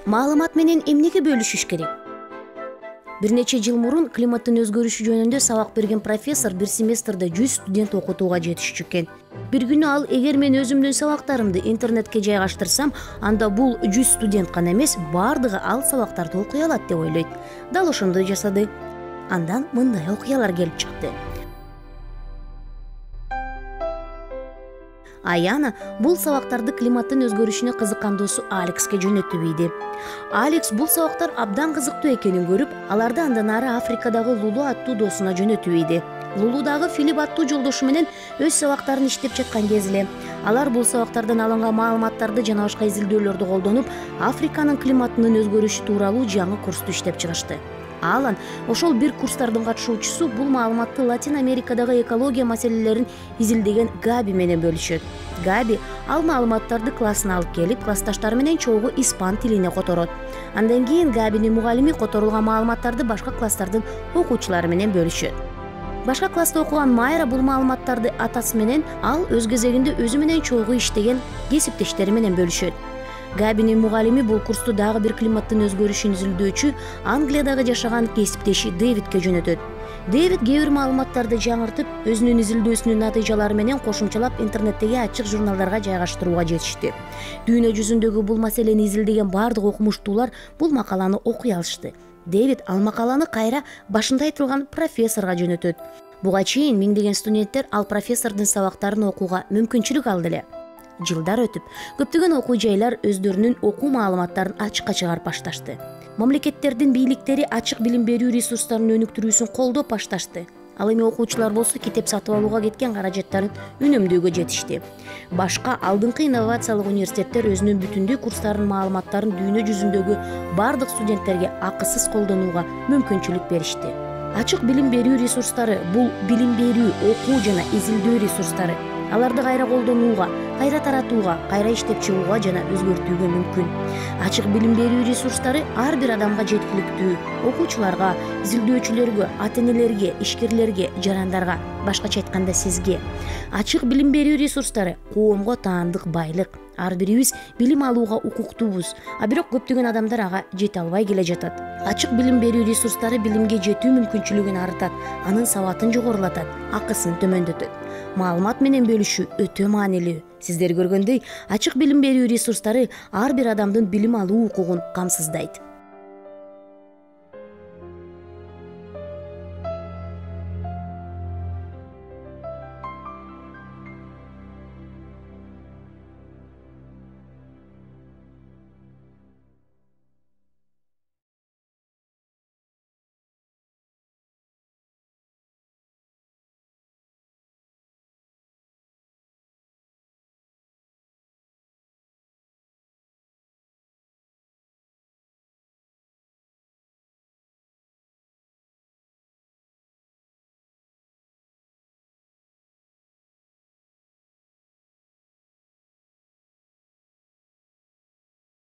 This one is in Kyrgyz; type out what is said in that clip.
маалымат менен эмнеге бөлүшүш керек? Бир нече жыл мурун климаттын өзгөрүшү жөнүндө сабак берген профессор бир семестрде 100 студент окутууга жетишчү экен. Бир күнү ал эгер мен өзүмдүн сабактарымды интернетке жайгаштырсам, анда бул 100 студент гана эмес, бардыгы ал сабактарды окуй алат деп ойлойт. Дал ошондой жасады. Андан мындай окуялар келип чыкты. Аяна бул сабактарды климаттын өзгөрүшүнө кызыккан досу Алекске жөнөтүп ийди. Алекс бул сабактар абдан кызыктуу экенин көрүп, аларды андан ары Африкадагы Лулу аттуу досуна жөнөтүп ийди. Лулудагы Филипп аттуу жолдошу менен өз сабактарын иштеп жаткан кез эле алар бул сабактардан алынган маалыматтарды жана башка изилдөөлөрдү колдонуп, Африканын климатынын өзгөрүшү тууралуу жаңы курсту иштеп чыгышты. Алан ошол бир курстардын катышуучусу бул маалыматты Латин Америкадагы экология маселелерин изилдеген Габи менен бөлүшөт. Габи ал маалыматтарды классына алып келип, классташтары менен чогуу испан тилине которот. Андан кийин Габинин мугалими которулган маалыматтарды башка класстардын окуучулары менен бөлүшөт. Башка класста окуган Майра бул маалыматтарды атасы менен, ал өз кезегинде өзү менен чогуу иштеген кесиптештери менен бөлүшөт. Габинин мугалими бул курсту дагы бир климаттын өзгөрүшүн изилдөөчү Англиядагы жашаган кесиптеши Дэвидке жөнөтөт. Дэвид кээ бир маалыматтарды жаңыртып, өзүнүн изилдөөсүнүн натыйжалары менен кошумчалап интернеттеги ачык журналдарга жайгаштырууга жетишти. Дүйнө жүзүндөгү бул маселени изилдеген бардык окумуштуулар бул макаланы окуй алышты. Дэвид ал макаланы кайра башында айтылган профессорго жөнөтөт. Буга чейин миңдеген студенттер ал профессордун сабактарын окууга мүмкүнчүлүк алды эле. Жылдар өтүп, көптөгөн окуу жайлар өздөрүнүн окуу маалыматтарын ачыкка чыгарып башташты. Мамлекеттердин бийликтери ачык билим берүү ресурстарынын өнүктүрүүсүн колдоп башташты. Ал эми окуучулар болсо китеп сатып алууга кеткен каражаттарын үнөмдөөгө жетишти. Башка алдыңкы инновациялык университеттер өзүнүн бүтүндүү курстарынын маалыматтарын дүйнө жүзүндөгү бардык студенттерге акысыз колдонууга мүмкүнчүлүк беришти. Ачык билим берүү ресурстары бул билим берүү, окуу жана изилдөө ресурстары. Аларды кайра колдонууга, кайра таратууга, кайра иштеп чыгууга жана өзгөртүүгө мүмкүн. Ачык билим берүү ресурстары ар бир адамга жеткиликтүү. Окуучуларга, изилдөөчүлөргө, ата-энелерге, ишкерлерге, жарандарга, башкача айтканда сизге. Ачык билим берүү ресурстары коомго таандык байлык. Ар бирибиз билим алууга укуктуубуз, а бирок көптөгөн адамдар ага жете албай келе жатат. Ачык билим берүү ресурстары билимге жетүү мүмкүнчүлүгүн арытат, анын сабатын жогорулатат, акысын төмөндөтөт. Маалымат менен бөлүшүү өтө маанилүү. Сиздер көргөндөй, ачык билим берүү ресурстары ар бир адамдын билим алуу укугун камсыздайт.